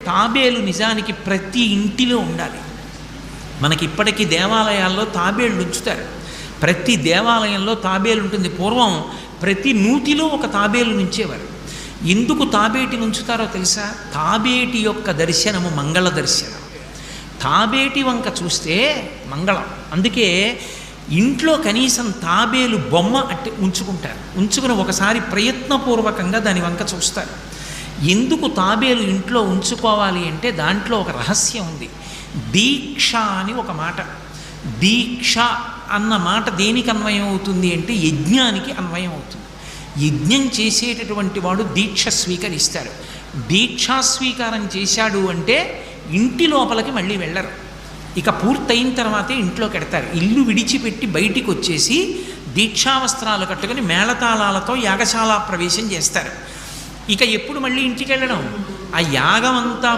తాబేలు నిజానికి ప్రతి ఇంటిలో ఉండాలి. మనకి ఇప్పటికీ దేవాలయాల్లో తాబేళ్ళు ఉంచుతారు. ప్రతి దేవాలయంలో తాబేలు ఉంటుంది. పూర్వం ప్రతి నూతిలో ఒక తాబేలు నుంచేవారు. ఎందుకు తాబేటి ఉంచుతారో తెలుసా? తాబేటి యొక్క దర్శనము మంగళ దర్శనం. తాబేటి వంక చూస్తే మంగళం. అందుకే ఇంట్లో కనీసం తాబేలు బొమ్మ అట్టి ఉంచుకుంటారు. ఉంచుకుని ఒకసారి ప్రయత్నపూర్వకంగా దాని వంక చూస్తారు. ఎందుకు తాబేలు ఇంట్లో ఉంచుకోవాలి అంటే దాంట్లో ఒక రహస్యం ఉంది. దీక్ష అని ఒక మాట. దీక్ష అన్న మాట దేనికి అన్వయం అవుతుంది అంటే యజ్ఞానికి అన్వయం అవుతుంది. యజ్ఞం చేసేటటువంటి వాడు దీక్ష స్వీకరిస్తాడు. దీక్షా స్వీకారం చేశాడు అంటే ఇంటి లోపలికి మళ్ళీ వెళ్ళరు. ఇక పూర్తయిన తర్వాతే ఇంట్లోకి వెడతారు. ఇల్లు విడిచిపెట్టి బయటికి వచ్చేసి దీక్షావస్త్రాలు కట్టుకొని మేళతాళాలతో యాగశాల ప్రవేశం చేస్తారు. ఇక ఎప్పుడు మళ్ళీ ఇంటికి వెళ్ళడం? ఆ యాగం అంతా